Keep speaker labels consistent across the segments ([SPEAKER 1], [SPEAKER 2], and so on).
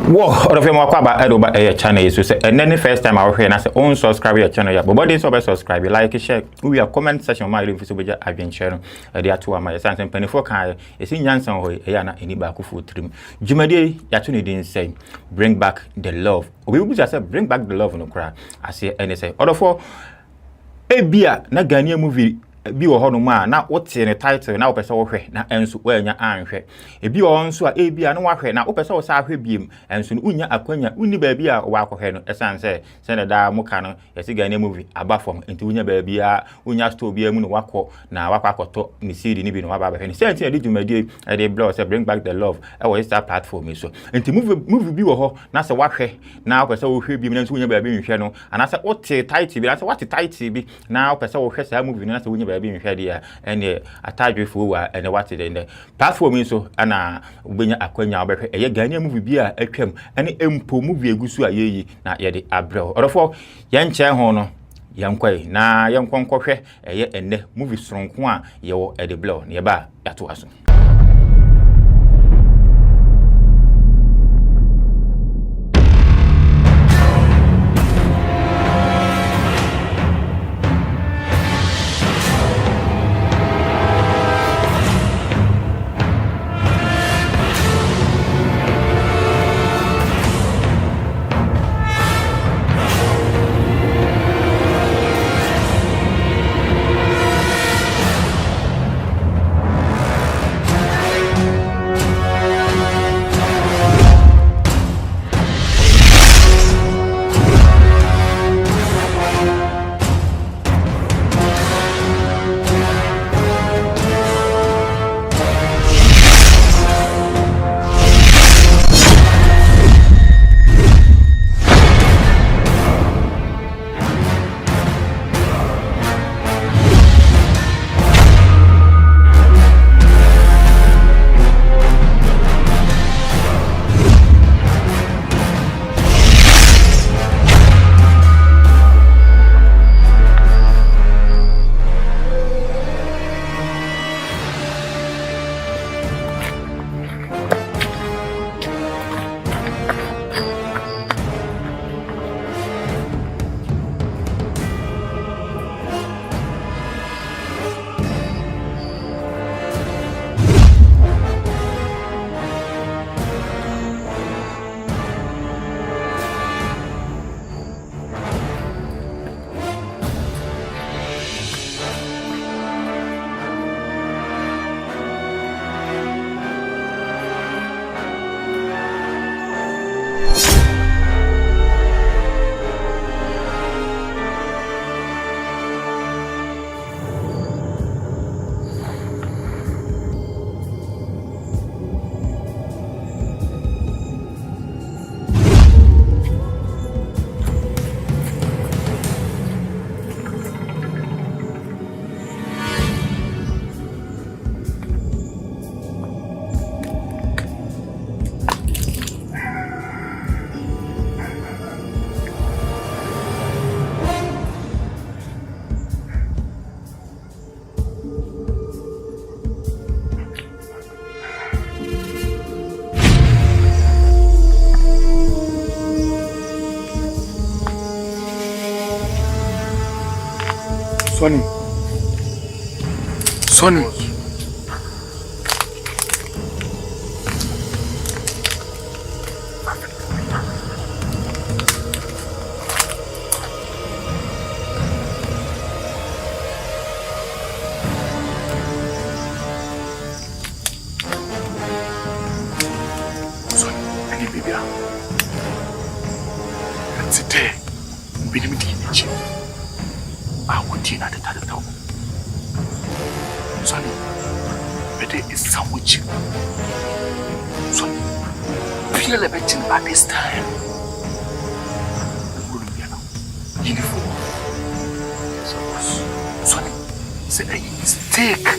[SPEAKER 1] Whoa, all of them are about Edoba a channel. So say, and then the first time I was here and I say, own subscribe your channel. Yeah, but what is over subscribe? Like, share. We are comment section. My link is over there. I've been sharing. They are two of my sons and penny for kind. It's in Yansan or Yana any back food trim. Jumadi, Yatuni didn't say, bring back the love. We will just say, bring back the love in the crowd. I say, and they say, all of all, a beer, na Ghanaian movie. Bi wo hono ma na wote ne title na wopese wo hwe na enso wanya anhwe ebi wo nso a ebia na wahwe na wopese wo sa ahwe biem enso unya akwanya uni ba bia wo akwohwe no esan se na da muka no yesi Ghanaian movie abafom enti unya ba bia unya store bia mu no wakọ na wakwakoto ni CD ni bi no waba ba hwe ni se enti edi dwumadi e dey blog say bring back the love e wo Insta platform so enti movie bi wo ho na se wahwe na wopese wo hwe biem na enso unya ba bia nhwe no ana se wote title bi na se wote title bi na wopese wo hwe sa movie na se unya be nhwede ene atadwefo wa ene wate de platform so ana ubenya akwanya obehwe eye Ghanaian movie bi a atwam ene empo movie egusu a yeyi na ye de abrel orofo ye nche ho no yankwai na yankonkwohwe eye ene movie soronko a ye wo e de blow ne ba yato aso.
[SPEAKER 2] Sonny. Sonny.
[SPEAKER 3] Sonny, but there is sandwich. Sonny, feel a bit by this time. Uniform. Sonny, say a mistake.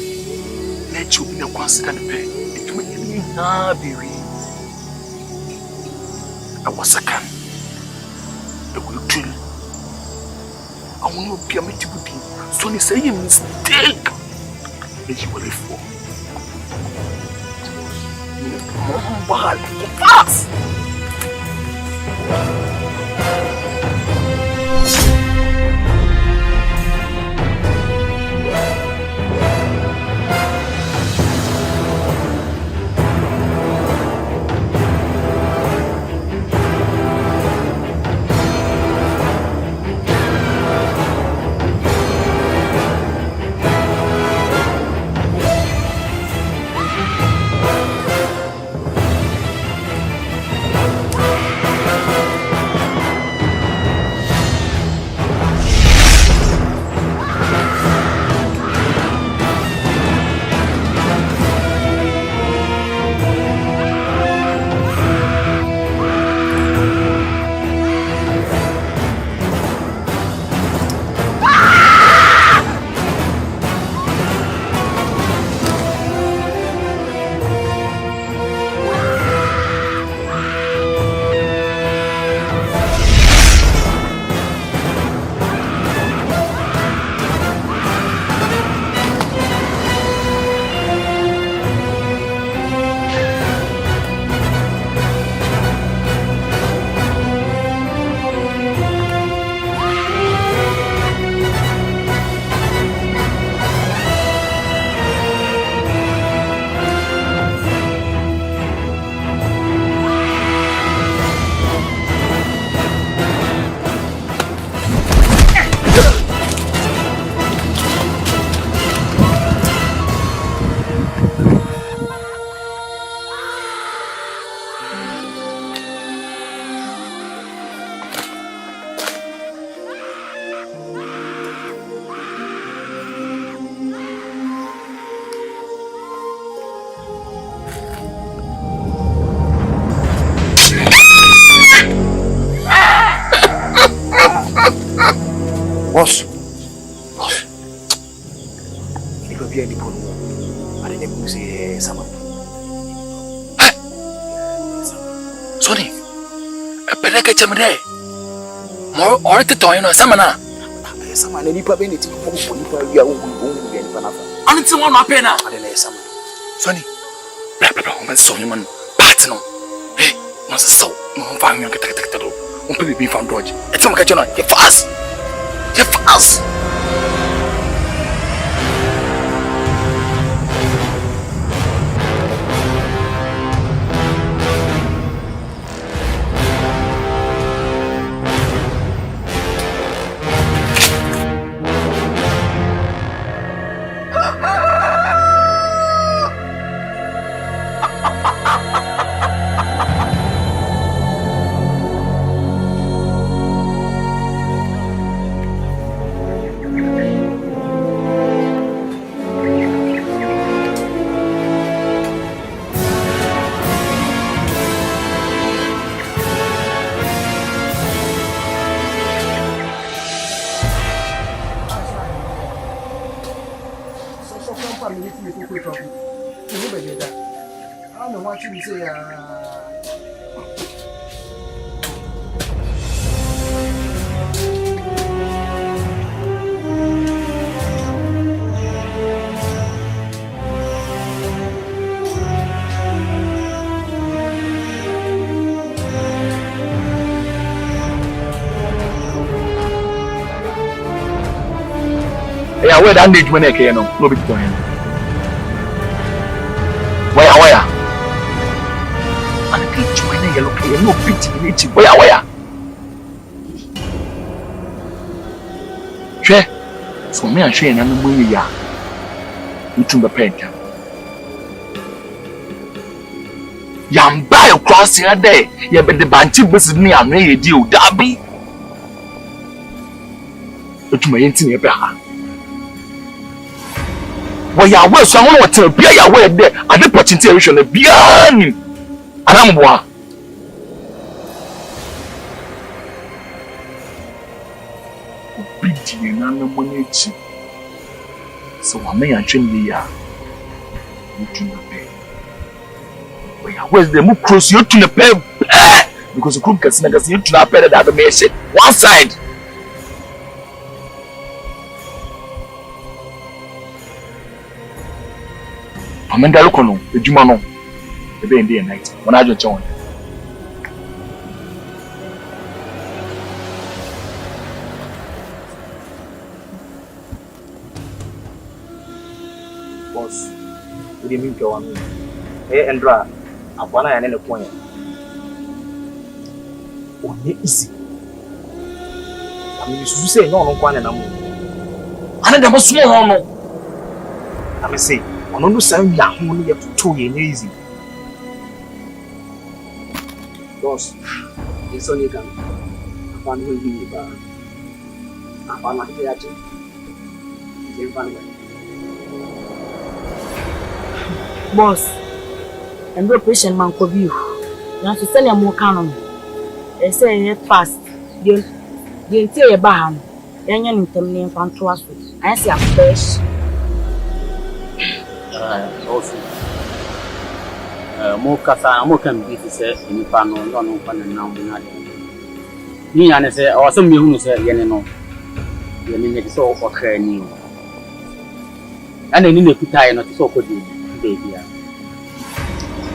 [SPEAKER 3] Let you in a constant pay. It will not be real. I was a can. I will kill. I will not be a meeting. Sonny, say a mistake. That you will live for. Fast. Boss. You go be any pon. I didn't say someone. Sonny. Penaka chamre. More or the toy no samana. Someone any pa beniti ko ko ya wo be ni pa na fa. Ani ti won ma pe na. I didn't say Sonny. Blah man so man part no. Hey, no so no fa mi ka tak do. On peut be found dodge. It's some catch no. You fast. You fast. Where that need when I can no big point. Where? And I can't join a yellow cake, no pity, where? Che, so me and Shane and the movie ya. You to the paint. Yam buy across the day, you bet the banty business me and me deal, Darby. But my intimate better. Why ya we so won what be ya we there and the opportunity vision e bia ni anamboa obidi na na money chi so wa me ya twem ya you na pay why ya we the mu cross you to the pay because you could get na gas you to na pay that me shit one side. Amenda loko no ejuma no ebe ndi night wona ajo che won
[SPEAKER 2] boss. We didn't go on. Hey, Andra, I'm one and a point. Only easy. I mean, you say no, one and a moon. I never small no. I may say, on the same young only have 2 years easy. Boss, it's only can. I found him here. I found my theatre.
[SPEAKER 4] Boss, and the patient man could be. Now to send a more canon. They say fast. You tell a baham. Then you need to name from Twasu. I see a fresh.
[SPEAKER 5] Also, more Casa, more can be to say in Pano, no one and now be not. Me and I say, or some you say, Yenno. You need to so for new. And I need to put not so good baby.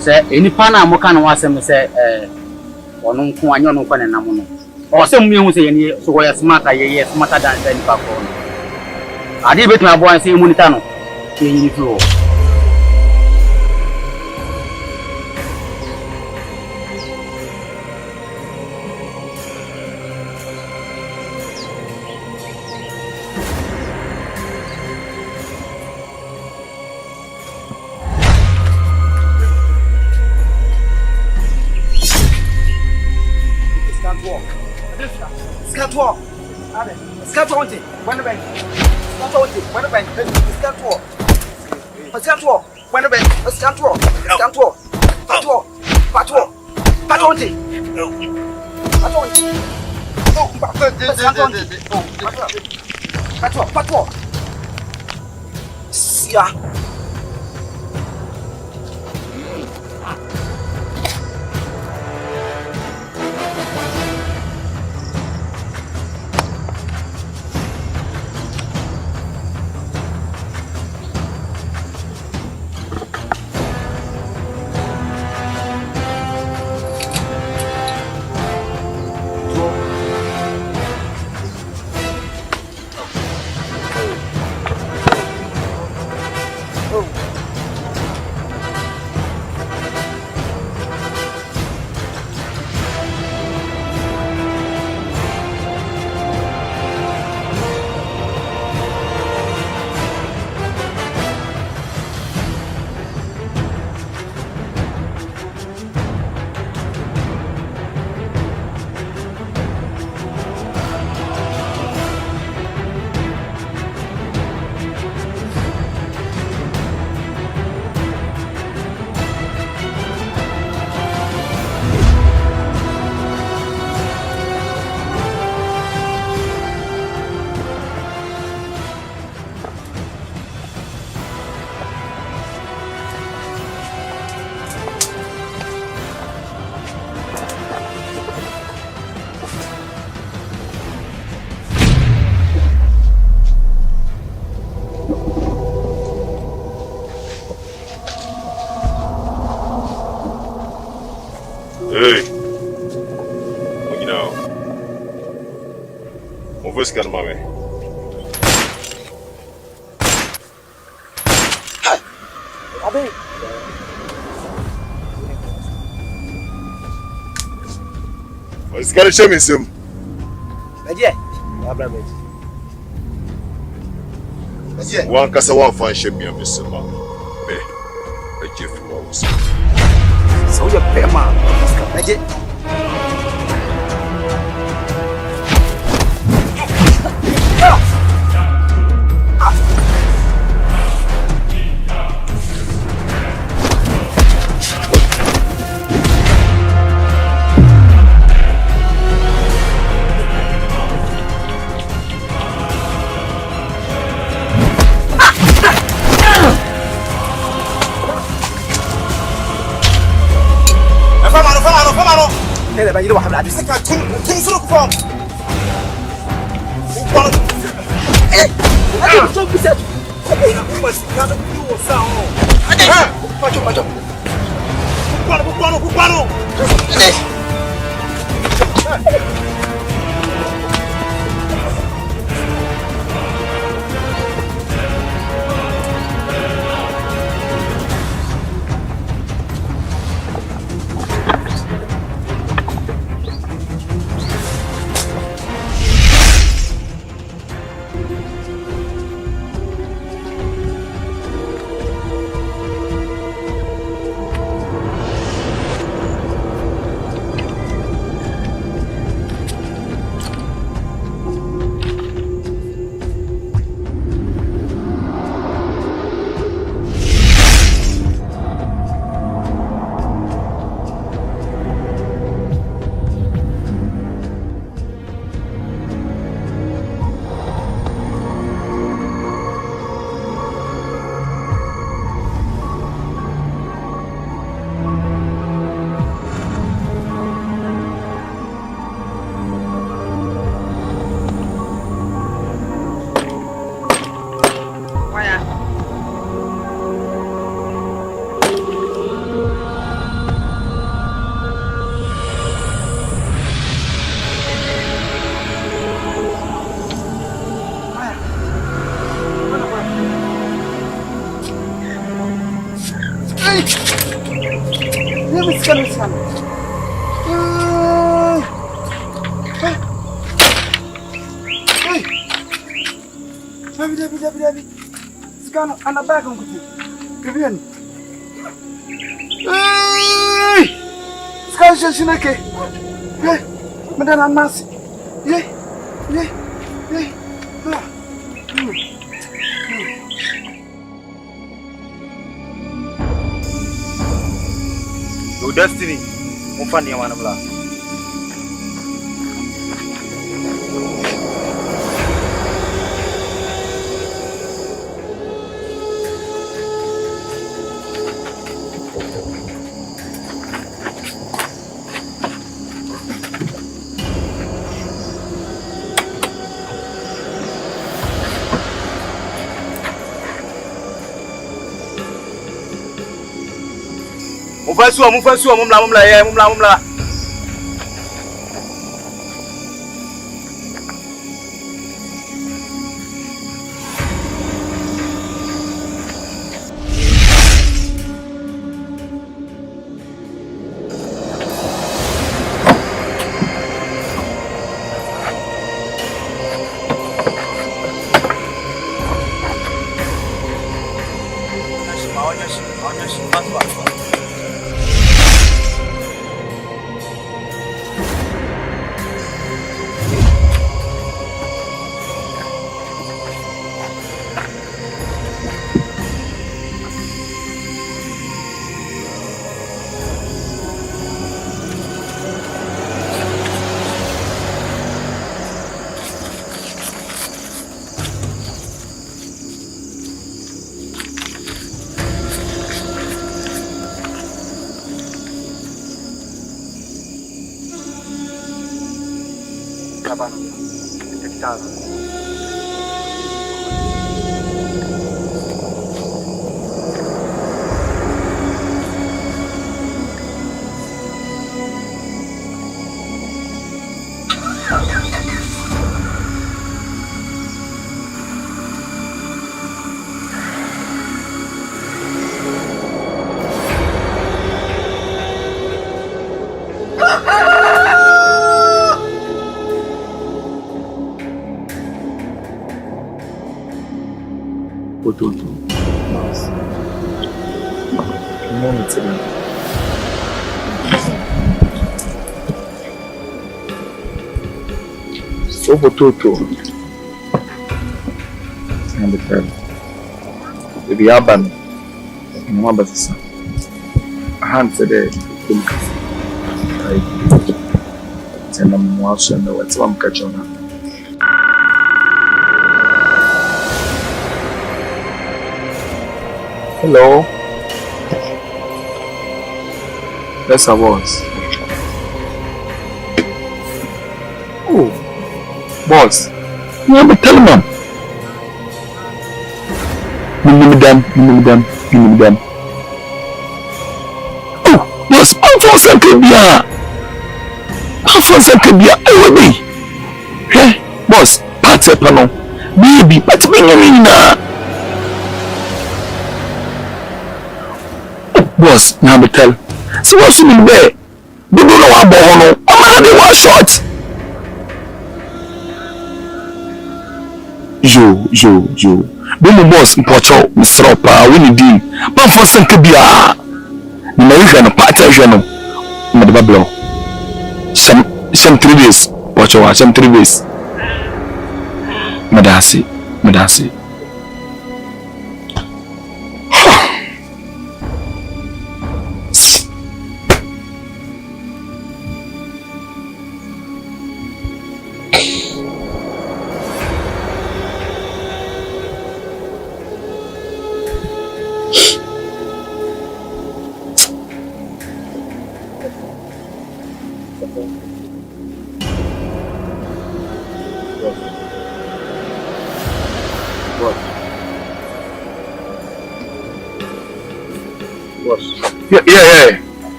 [SPEAKER 5] Say, any Pana Mokan was him say, or no one and Namono. Or some you say, so we're smarter, yes, smarter than any Paco. I did bet my boy and say Munitano. In the floor.
[SPEAKER 6] What's going on, mommy? What's going to show me some? One cassa one fine ship me a miss a man. A gift from owusu.
[SPEAKER 2] So you're Bempah. Hey, you don't have that. I can't look from. Dabi. Sekarang anak bagang kuti. Kebian. Sekarang sini ke. Mendalam nasi. Your destiny. Mufani yang mana belah? Mufasua, mumla ya, mumla. Pototo. So pototo. And the third. The yaban. Mama sasa. Hand today. Tena mwasha na watu mkachona. Hello. Yes, I was. Oh, boss. You have to tell him. Minimum them. Oh, boss, I'm for second. I will be. Hey, boss, pat's a panel. Baby, pat's being a boss, now tell. So what's you mean there? You don't know what bono. I'm already one shot.
[SPEAKER 3] yo. Be mo boss mpocho msro pa we ni din. Ba fo sanka bia. Ni ma hwe no pa ta hwe no. Ma de bablo. Some 3 days. Pocho wa some 3 days. Madasi.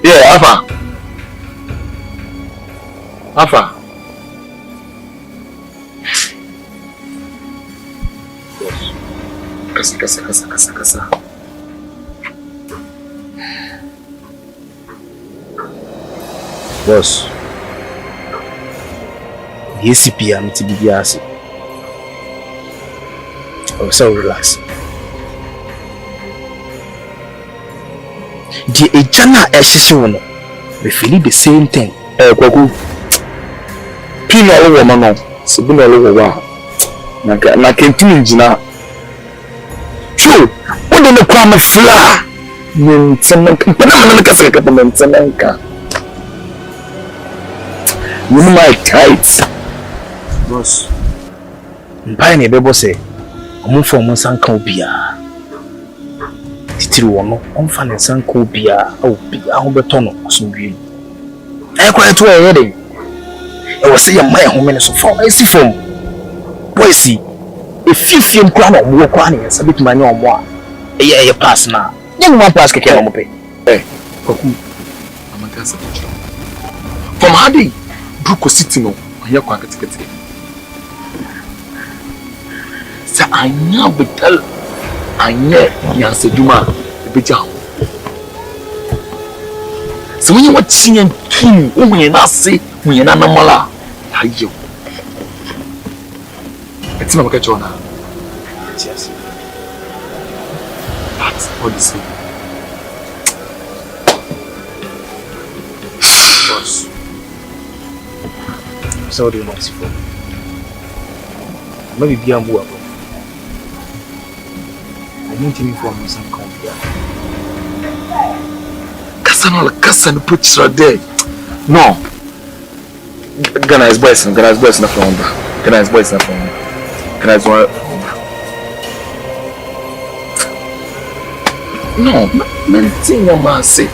[SPEAKER 3] Yeah, Alpha. Kasa.
[SPEAKER 2] Boss. Yes, PM to be biasi. Oh, so relax. The ejana eshisu we feel the same thing.
[SPEAKER 3] Kwaku. Pino wo ma no. Sebuna wo wa. Na kentini njina. True. What do the kwama fla? Nintsananka. Pana kasa ka nintsananka. You my tight.
[SPEAKER 2] Boss. Mpa ne bebo se. Omufo mo sanka obia. Titiri wono, omfa ne sanka obia, obia ho beto no asomdwe. Kwa to e yede. E wo se ye mai ho me so fa. E si fom. Boy si. E fifiem kwa no mo kwa ne sa bituma ne omo a. E ye pass na. Nye mo pass keke no mo pe.
[SPEAKER 3] Kwaku. Amakasa kicho. From hadi Bruko City no, anya kwa katikati. Sa anya betal anya ya seduma ebeja. So when you watching and king, when na say, when na namala, ayo. It's not okay, Jonah. Yes. That's all the same. Boss. So do you want to see? Maybe be a move. I need to inform you some company. Kasano put you there. No. Ghana is boys na from Ghana is boys na from Ghana is one. No, maintain your massive.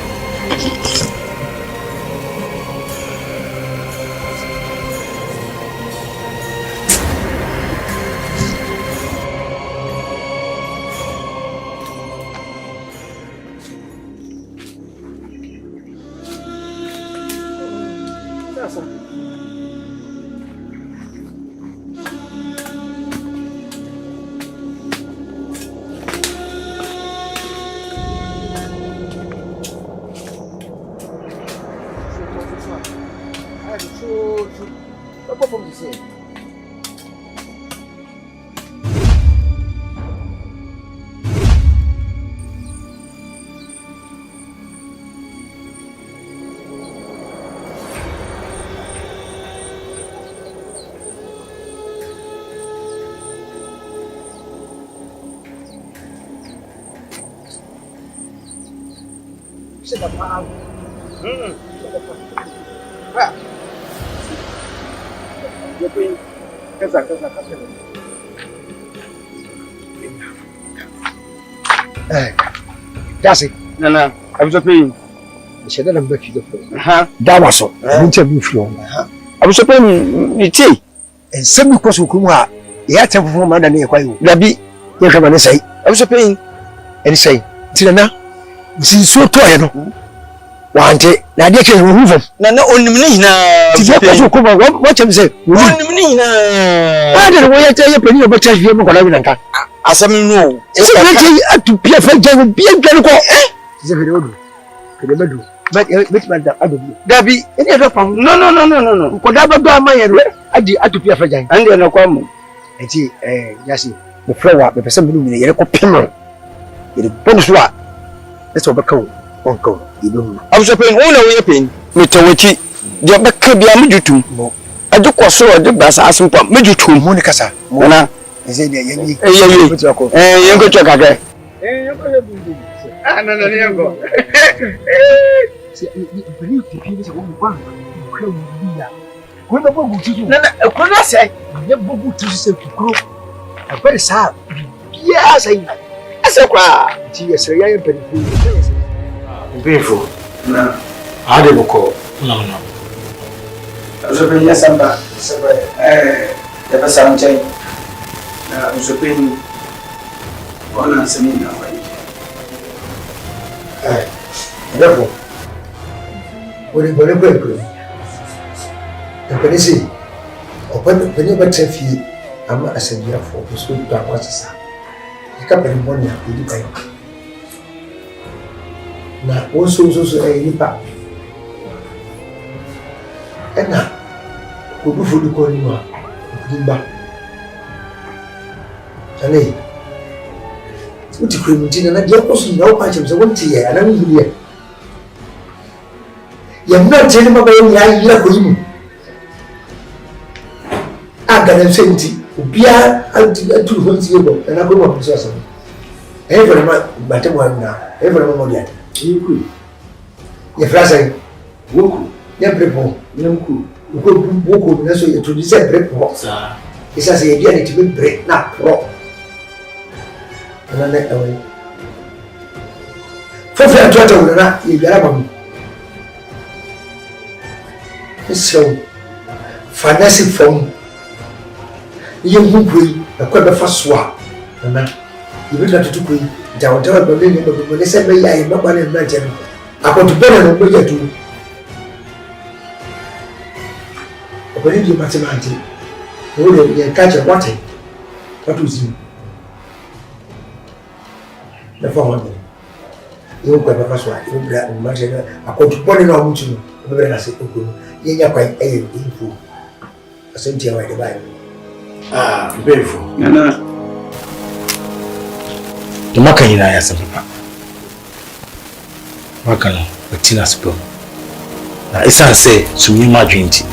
[SPEAKER 2] That's it.
[SPEAKER 5] Nana, I was paying.
[SPEAKER 2] I said that I'm back to the phone.
[SPEAKER 5] That
[SPEAKER 2] was all. I didn't tell you from.
[SPEAKER 5] I was paying tea.
[SPEAKER 2] And some because we come out. You had to perform under near Quayu. Labi, you come and say, I was paying. And say, Tina, this is so tired. One day, Nadia can remove him. Nana only me. What you say? Only me. I don't know why I tell you, but you're better if you're going to as I know, it's to be a friend of being very good. It's a very old. But I don't Gabi, any other problem? No. Could I have done my head? I did to be a friend. And then I come. enti yasi the flower be person minu ne yere ko pemo yere bonus wa let's obeka onko ibu
[SPEAKER 7] abuso pen wona wo ye pen metawachi de beka bia mejutum ade koso ade basa asimpa mejutum
[SPEAKER 2] mo ne kasa
[SPEAKER 7] na
[SPEAKER 2] eze de yenyi
[SPEAKER 7] yenko chwa kakre
[SPEAKER 2] yenko ye bundu no yenko se beli tipi se wo ba kra wo bia ko na bogu tutu na ko na sai ne bogu tutu se kukro abere sa bia sai asa kwa ti yesre ya yempeni Beautiful.
[SPEAKER 3] Na.
[SPEAKER 2] Ade boko.
[SPEAKER 3] No. So ben ya samba ya pasa mchai. Na usopeni wana semina wa hii.
[SPEAKER 2] Beautiful. Ori bole bole. Epelisi. Open penyo batrefi ama asabia fo so to akwasa. Ika pele moni ya idi kai. Na also nipa ena obofour di ko ni wa dimba ale uti ko mu tina na dia ko so na o pa chem se wonti ye ana mu ye ya na tele ma ba ya yira ko yimu aga na senti obia atu ho ti ye bo na ko mo so so every ma bate mo na every mo dia
[SPEAKER 3] Yiku.
[SPEAKER 2] Ye frasa
[SPEAKER 3] Woku.
[SPEAKER 2] Ye prepo.
[SPEAKER 3] Yanku.
[SPEAKER 2] Woku na so ye introduce prepo.
[SPEAKER 3] Sa.
[SPEAKER 2] Isa se ye dia ne tibe break na pro. Na na away. Fofia tuata una ye biara bamu. So fantasy form. Ye mbui na kwa befa soa. Na ibi na tutukui jawo ba ne se be ya e mama ne na je no akoto bere no be ya tu obere di matemati no le ye catch what was you the form you go ba so you bra o ma je na akoto bere no mu tu no be na se okuru ye nya kwan e info asenti ya wa de bai
[SPEAKER 3] Beautiful.
[SPEAKER 2] na
[SPEAKER 3] to maka ina ya san fa maka no tina spo na isa se sumi ma dwenti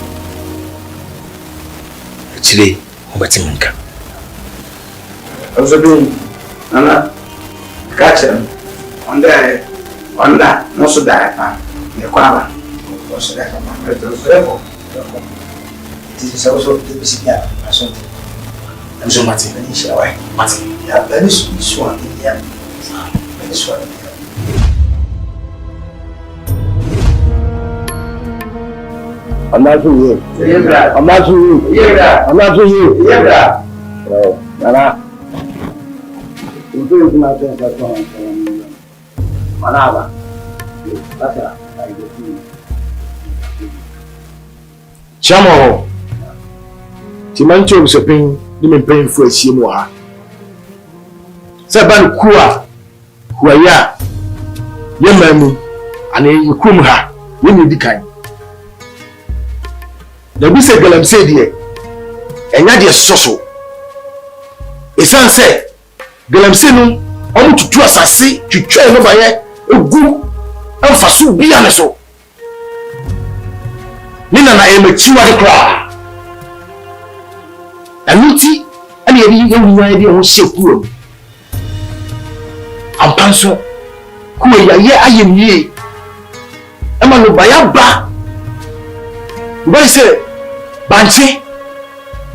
[SPEAKER 3] chire obati minka
[SPEAKER 7] Observing ana kacha onda no so da pa e kwaba
[SPEAKER 2] no so da pa to so ti se so de bisikia asonte
[SPEAKER 3] nzo mati
[SPEAKER 2] ni shawai
[SPEAKER 3] mati
[SPEAKER 2] ya bani su an ya bani su an
[SPEAKER 7] I'm not to you.
[SPEAKER 3] Yeah.
[SPEAKER 7] I'm not to you.
[SPEAKER 3] Yeah.
[SPEAKER 7] I'm not to you.
[SPEAKER 3] Yeah.
[SPEAKER 7] So, Nana. You do it not to that one. Manaba. That's it. I get you.
[SPEAKER 2] Chamo. Timancho usepin ni mpen fu ahie mu ha. Se ban kuwa ya ye mamu ane yikum ha ye ni dikan. Na bi se galamse die enya de soso esan se galamse no omu tutu asase twitwa no baye egu amfaso bia ne so ni na emachiwa de kra anuti ani yeri ewuwa de ho shekuo ampanso kuwa ya ye ayemie ema no baya ba boy say banche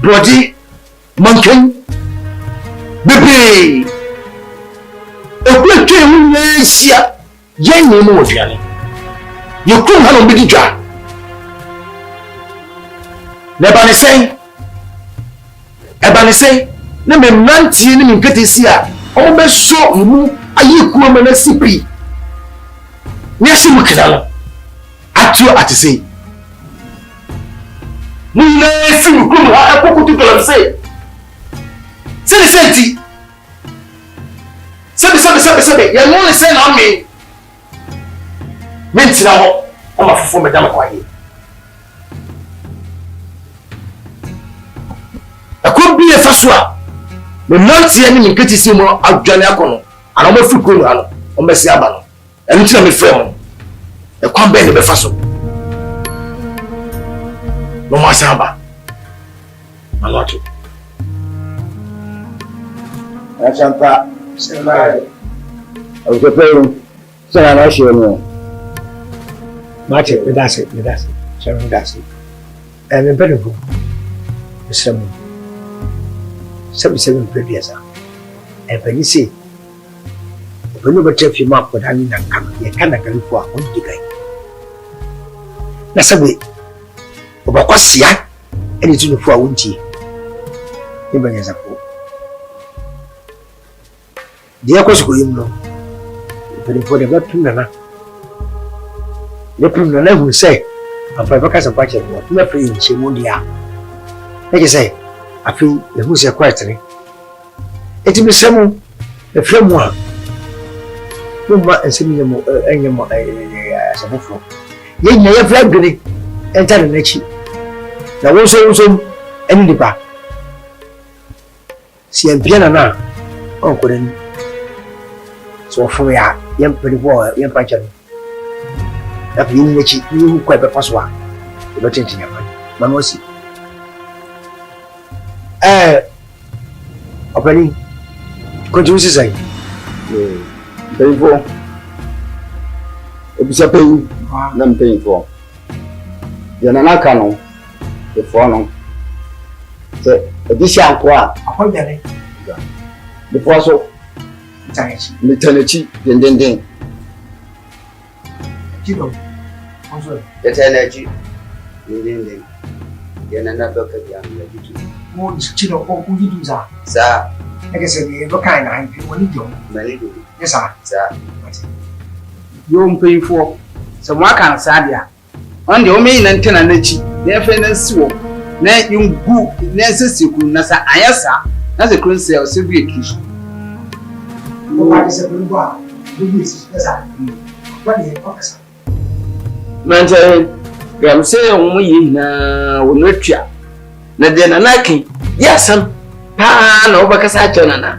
[SPEAKER 2] brody manken bebe ekwe hu nsia yenye mo oduane yekum ha no bidi dwa na ebane sen na me nantie ni nketesi a o be so mu ayikuo ma na sipi ni asi mu kinalo atsu atise Muna si kumu ha akukutu galamse. Sebe senti. Sebe. Ya no se na me. Mentina ho. Ama fofo me dama kwaye. Akombi e faso a me nantie ne me ketisi mo adwane akono ana mo fi kunu ano o mesi aba no enu tina me frɛ mo e kwan bɛ ne be fa so no mo asaba aloto
[SPEAKER 7] Achanta, semai. O pelo, será na chama.
[SPEAKER 8] Mate, me dá. Chama me dá. É me pergunto. Sabe me pergunta. É para isso. O não bater filme por ali na cama. E cada galho por onde gai. Na sabe. O baquasia. Ele tudo for onde. E beleza pô. Dia ko ko yimno pedi po de batu nana le pum nana hu sei afa ba kasa pa che mo na free nche mo dia e ke sei afi le hu se kwatri eti mi semu e fremu a mo ma ensemi mo enye mo sabofo ye nya ye flag gani enta na chi na wo so eni dipa si en bien na on ko den so for ya yam pretty boy yam pancha na bi ni chi ni ko be paswa e be tintin ya man wasi opani ko juice sai
[SPEAKER 7] Bem bom. Eu preciso pedir. Não tem bom. Já não cano. De fone. Se disse a qua.
[SPEAKER 8] Akwai da ne.
[SPEAKER 7] De posso. Eternity, den.
[SPEAKER 8] Kilo.
[SPEAKER 7] Eternity, den. Yana na doka ya gitu.
[SPEAKER 8] Mo kilo ko ku yi duza.
[SPEAKER 7] Sa.
[SPEAKER 8] Ake se ni ba kai na an fi wani jo.
[SPEAKER 7] Mali do.
[SPEAKER 8] Yesa.
[SPEAKER 7] Sa.
[SPEAKER 5] Yo mpanyinfo sɛ mo aka no saa dia on de o meyi na ntena na chi na efe na siwo na yungu na sesiku na sa ayasa na se kun se o se bi eki
[SPEAKER 8] O ba se bu ba. Du bi si yesa. Ba ni o kasa.
[SPEAKER 7] Manje gam se mo yi na wo no twa na de na naki ya sam pa na obakasa chona na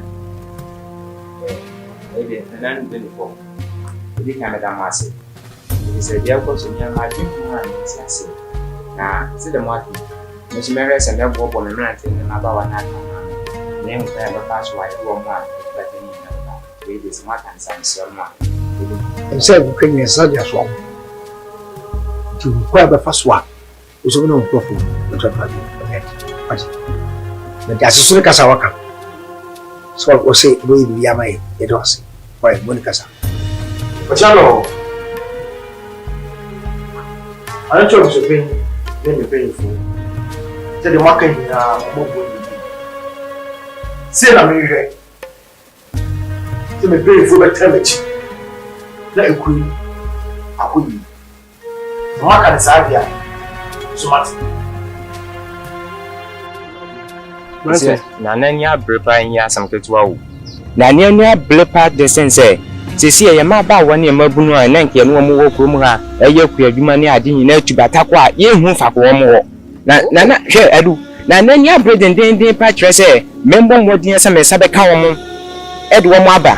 [SPEAKER 9] ebe nan de ko di kana da mase ni se dia ko so nya ma tin ma ni se ase na se de mo ati mo se mere se me bo bo na tin na ba wa na na ne mo ka ba pa so wa do mo a ba tin na ba we de se ma kan san so ma
[SPEAKER 8] Nse bu kwenye sa dia so. Tu kwa ba faswa. Uso no profo. Ntra pa di. Ati. Na dia so ka sa waka. So o se we bi ya mai e do se. Wai mo ni kasa.
[SPEAKER 2] Ochalo. Anacho msopeni, nene peni fu. Tede mwaka ina mobo ni. Se na mire. Se me peni fu betemechi. Na ekui. Akuni. Mwaka ni sabia. Sumati.
[SPEAKER 9] Mase na nanya brepa nya asam ketua wo na nanya brepa de sense sesi ye ma ba woni ma bunu a na nke no mo wo krom ha eye ku adwuma ne ade nyina tubata ko a ye hu fa ko mo wo na hwe adu na nanya breden den pa kire se membo modin se me sabe ka wo mo edu wo mo aba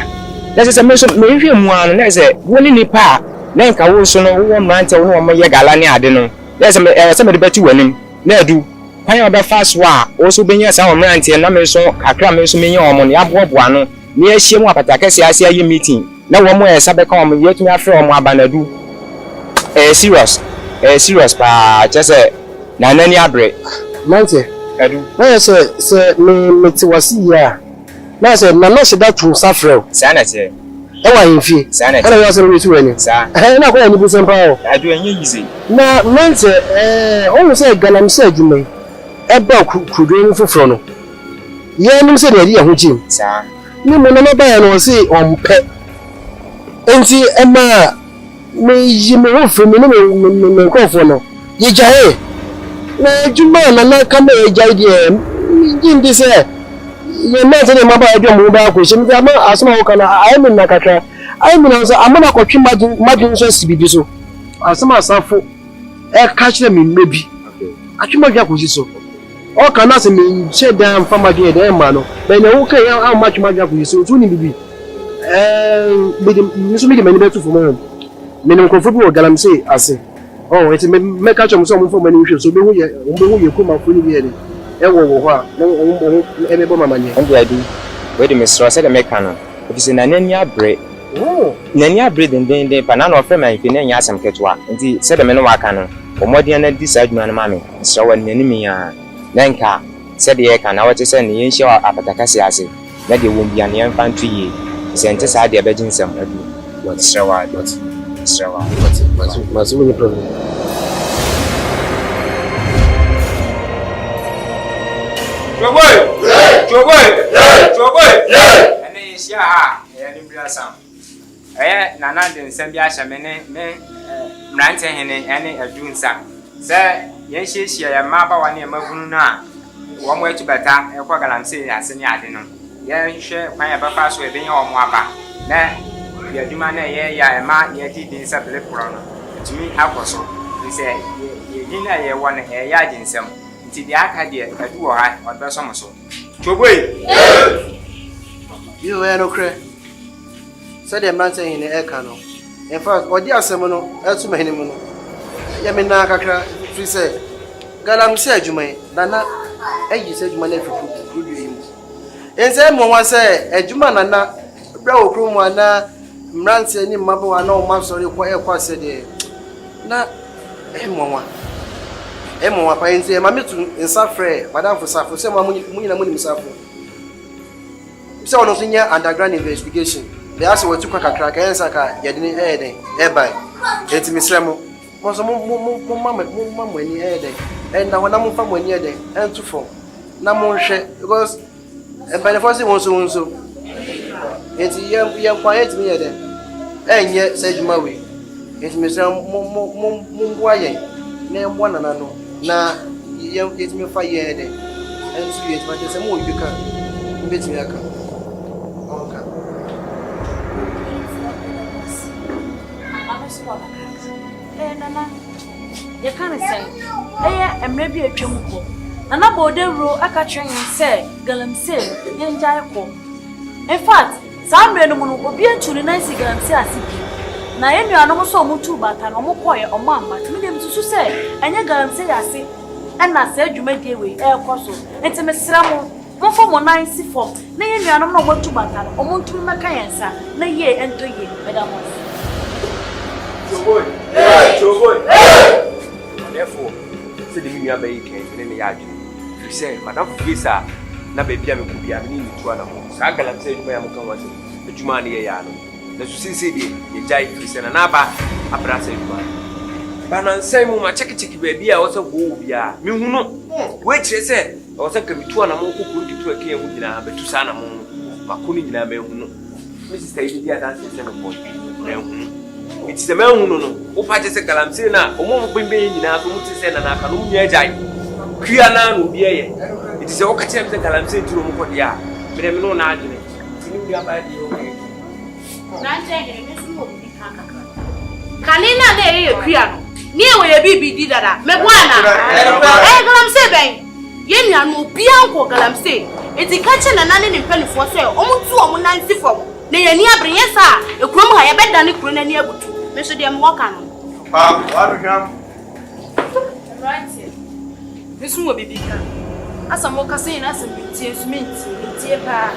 [SPEAKER 9] na se me so me hwe mu anu na se woni ni pa na nka wo so no wo mrante wo mo ye gala ne ade no na se me de beti wanim na adu kwan oba fast wa o so benya sa wo mrante na me so kakra me so menya wo mo ne abobo anu ne ahie mu apata kese ase ayi meeting na wo mo e sabe ka wo yetumi afre wo mo abanadu serious pa chese na nani abre
[SPEAKER 8] Mante.
[SPEAKER 9] edu
[SPEAKER 8] Na se me ti wasi ya. Na se na no se da tun safre.
[SPEAKER 9] sana te
[SPEAKER 8] E wa yinfi.
[SPEAKER 9] sana
[SPEAKER 8] Ana ya se we tu wani.
[SPEAKER 9] sa
[SPEAKER 8] Na ko ya ni bu sempa o.
[SPEAKER 9] edu enye yize
[SPEAKER 8] Na Mante o se Ghanamusic adwuma. E ba kudo foforo no. Ye nim se de ya ho jim.
[SPEAKER 9] sa
[SPEAKER 8] Ni mo na ba ya no se ompe. Enti ema me yi me ho fo me me kofo no. Ye jae. Na juma na kama ye jae de ndi se ye na se de ma ba ya mo ba ko shim ga ma asma ho kana ai min na kaka ai min na so amana ko twi majin so sibibi so asma asafo e ka kire me mebi atwi ma gwa ko so all can as me share down from my dear man. But no okay how much magic you so to be. Miss me the many better for me. Minimum comfortable galam say as oh it's make catch some for many issues so be who you come and fully here. Ewo ho a no emebo mamanye.
[SPEAKER 9] And the idea where the Mr. said the mechanic. If you say Nanya bread.
[SPEAKER 8] Oh,
[SPEAKER 9] Nanya bread and then banana of them if you name Yasam Ketua. And he said the men were canon. Or more than this side man mammy. So when the enemy Nanka said the air can I was send the initial Apatacasiasi. That there won't be an infantry. Sent us out the bedding some. What's so hard? What's so hard?
[SPEAKER 8] What's the problem?
[SPEAKER 9] And then is ya, and Blossom. Nana didn't send Yasha many ranting any a doing some. Sir, yes, she a mapper one near Mabuna. One way to better, a quaggalam say as any adeno. Yeah, sure, my papa will be your mapper. Now, you do man, yeah, ma, yet he didn't sub the corona. To me, I was so. He said, you didn't want a yard in some. Until the Acadia, I do I or the summer so.
[SPEAKER 10] You were no cray. Said the man saying in the air canal. In fact, or dear Semono, as to many mono. Yamina Kakra, free say. Galam said you may, Nana, and you said you may never good you. And say, Mama say, a Jumanana, Brow Crumana, Mrancy, any mabble, and no man sorry, what said. Na, Mama. Emo wa painze mami tu nsafre madam for safo se ma munyi safo se ono sunya underground investigation they ask what to kakra ka ensa ka yede ni eden e bai enti misremo mo so mo ani eden and na wona mo fa mo ani eden entu fo na mo hwe because e bane for se wonso enti ye kwa enti mi eden enye se djuma we enti misremo mo ngwa yen na embo na no na yem get me fa yede and so yet but say mo you can bet me aka okay
[SPEAKER 4] nana you can say emre bi atwam ko nana bode ro aka twen say Ghanacelebs yen jai ko in fact samre no mo obi aturu na si Ghanacelebs asibi na enu anom so mutu bata no mo koye omo amba tumi dem susu se anya Ghanacelebs ase na se adwumadie we ekoso enti mesra mo fo mo nan si fom na enu anom no mutu bata no omo ntumi maka yensa na ye ento ye medamos
[SPEAKER 7] Joboy therefore se de mi abayi kan ne ya adwu you say madam visa na be bia me ku bia me ni tu ana mo sa Ghanacelebs adwuma ya mo kan wase adwuma ne ye ya no na su sisi de ye jai Christian na ba abrasa adwuma bana nsai mu ma check ba bia wo se go bia me hu no we kire se wo se ka mi tu ana mo ko ko tu ake mu gina betu sa na mo makuni gina me hu no me sister yi dia dance se no point me hu it is a man who no o pa je se Ghanacelebs na o mo bembe nyina so mu ti se na na ka no mu jai kua na no bia ye it is o ka che se Ghanacelebs ntiro mu ko dia me de me no na adwene ni bia ba di o
[SPEAKER 11] Nante ene sumo bi kakaka. Kanina na eye kua no. Ni e we bibi di dada. Me bwana. Ghanacelebs ben. Ye nua no bia nko Ghanacelebs. Eti ka che na nane ne mpanifo se o mu tu o mu nansi fom. Na ye ni abreye sa ekrom ha ye beda ne kuro na ni abutu. Me so de mo ka no.
[SPEAKER 10] Wa bigam.
[SPEAKER 11] Right. Me sumo bibi ka. Asa mo ka se na asem bitie suminti bitie pa.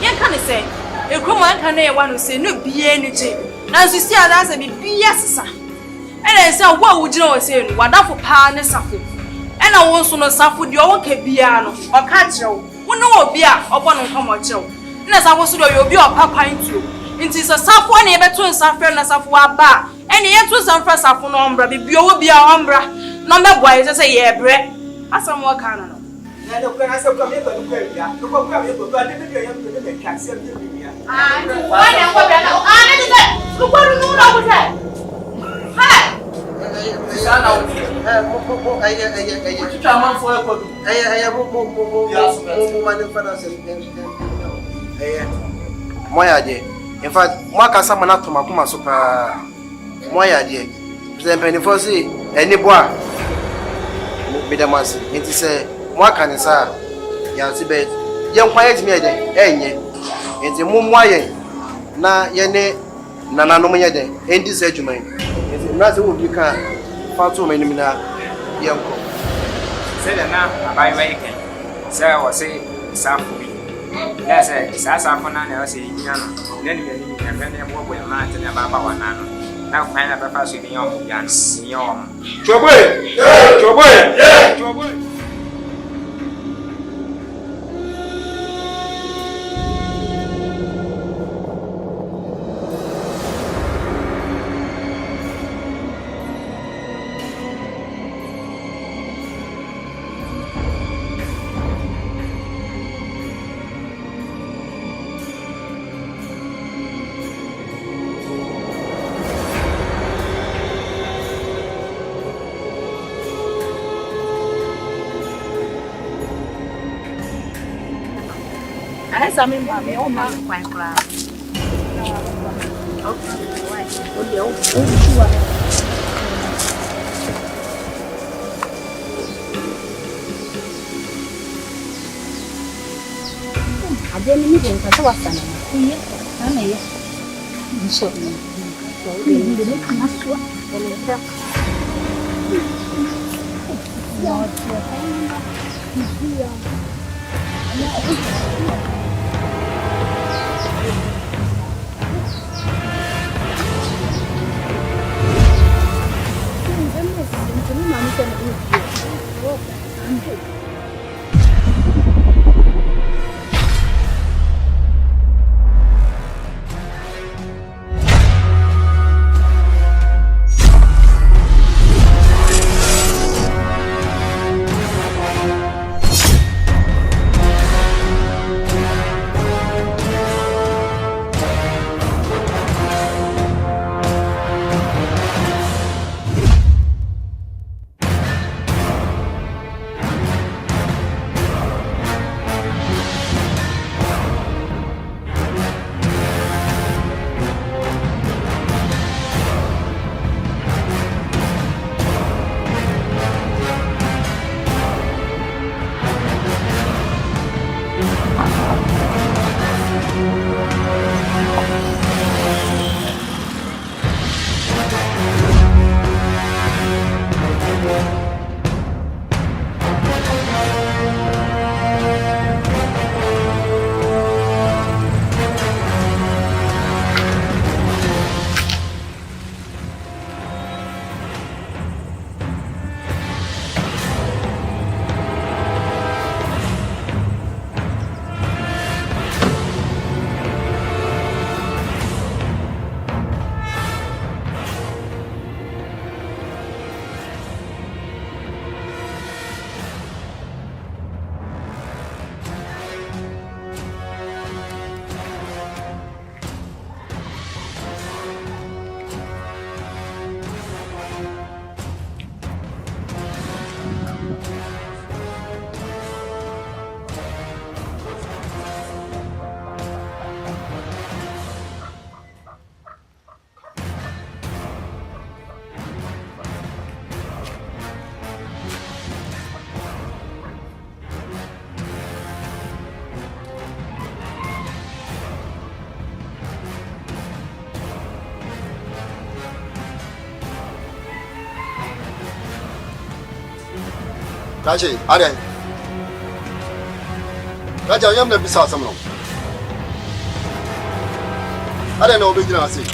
[SPEAKER 11] Ye ka ne se ekromo aka na ye wanu se no bie ni che na so si ada se bie sesa ene se wo wugina wo se no wadafo pa ne safo ena wo nso no safo de wo ka bia no o ka kirewo wo no obi a obo no nkomo kirewo na safo so do ye obi o papa ntuo nti so safo na ye beto nsafre na safo aba ene ye to nsafre safo no ombra bibio wo bia ombra no meboa ye se ye bre asam wo ka no
[SPEAKER 10] na no kwa asa kwa me ba no kwa bia no kwa me ba de bia yam de me ka se bia bia
[SPEAKER 11] why na kwa bia na ne de no kwa no na wo te ha
[SPEAKER 10] sana mo ay tuta man fo ko ay mo ma de fana se moya de in fact mo aka sama na to makoma so pa moya de present penny for say any boy me da masi nti say Mwaka ni saa ya sibe yen quiet me den enye enti mumwa yen na yene nananom ye den endi se adwuma enti na se wo bi ka fatu me nim na yenko
[SPEAKER 9] se da na abai wai kai se wo se safu bi na se safu na na se nya no na ni ni na ne mo bo ma te na baba wa na no na kwan na papa so bi yon ya no yon
[SPEAKER 7] Choboy! Choboy!
[SPEAKER 4] Sami mami o ma kwa kwa. Okay, o chuwa. Adeni mi den ka wa sana. Iye, ana ye. Nso ni. So ni de kana swa. Ele ta.
[SPEAKER 6] Raji, ada. Raja yang lebih besar sama lo. Ada yang lebih jelas sih.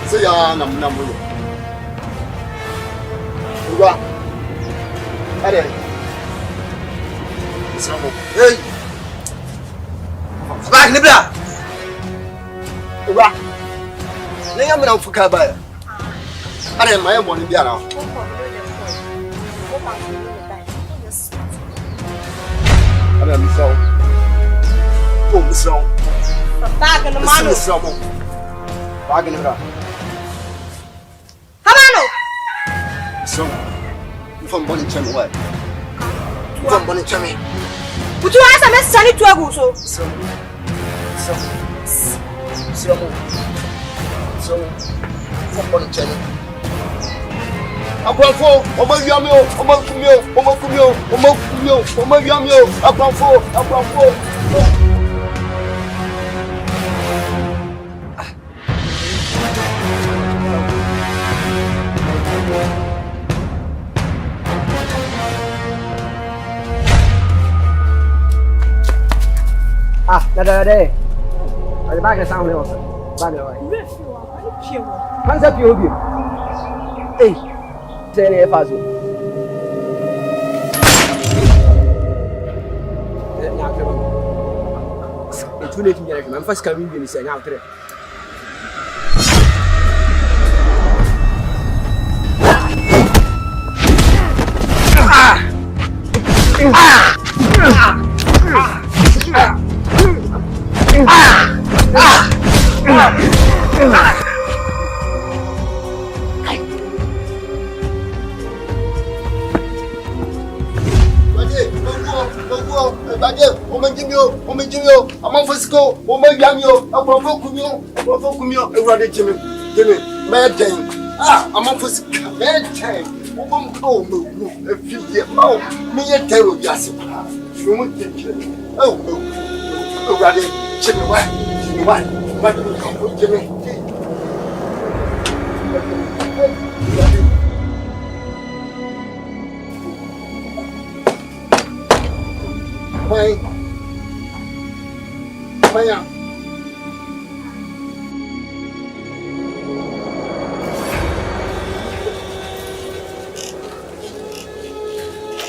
[SPEAKER 6] Saya nam dulu. Dua. Ada. Sama. Hey. Bak ni bela. Dua. Ni yang mana fuka bayar. Ada yang mana mau ni biar lah. Ada misal. Oh misal.
[SPEAKER 11] Baga na mano.
[SPEAKER 6] Misal mo. Baga ni bela.
[SPEAKER 11] Hamano.
[SPEAKER 6] Misal. Ufam bani chami wai. Ufam bani chami.
[SPEAKER 11] Butu asa mes sani tu aguso.
[SPEAKER 6] Misal. Misal. Misal mo. Misal. Ufam bani chami. akwafo omowiamio omowiamio akwafo
[SPEAKER 10] Nada. Olha baga essa mulher, baga vai. Mas é pior viu. Ei, sério é fácil. Não, não. Eu tu nem tinha que, mas faz caminho de nisso, não, tre.
[SPEAKER 6] Omenjimio, amafosiko, omoyamio, akwafo ewrade jimi, meden. Amafosika, meden. Obomko mo, efidie. Me ye tero biase. Fumu teke. Ewrade jimi wa. Ba ko jimi. Maya.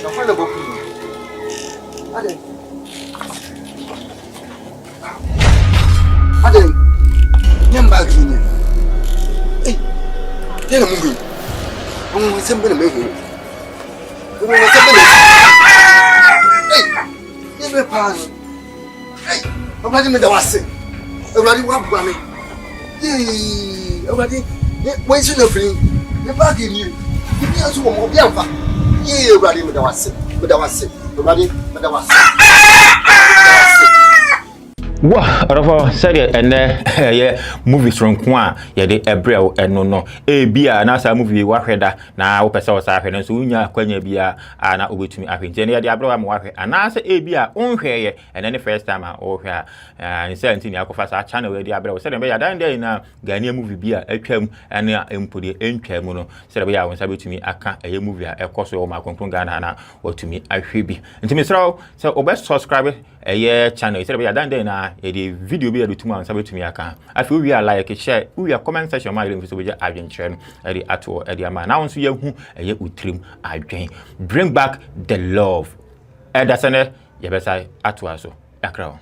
[SPEAKER 6] Nafanya boku. Ade. Nyamba kini. Tena mungu. Mungu sembe na mehu. Mungu sembe na. Nebe pan. Everybody made the was everybody want to me. Everybody, when you know free, the bag in you. If you also want to be alpha, everybody made the was everybody made the was.
[SPEAKER 1] Wah, Rafo said it and yeah, movies from Kwa, yeah, the Ebrel and no, bia, nasa movie waheda, na opesa was happening, so unya, kwenye bia, na ubi to me, I think, Jenny, the Abra, and nasa bia, on here, and then the first time I over here, and 17 Yakofasa channel where the Abra said, I down there in a Ghanaian movie beer, a chem, and input the enchemono, said I was able to me, I can't a movie, a course of my Ghana, or to me, I should be. And to me, so best subscriber, a year channel, said I down there now. The video be able to man sabe to me aka afi we are like share we are comment section my link so we just adwenche no the atsu the man now so yehu eye utrim adwen bring back the love that's ne ye be say atsu aso akra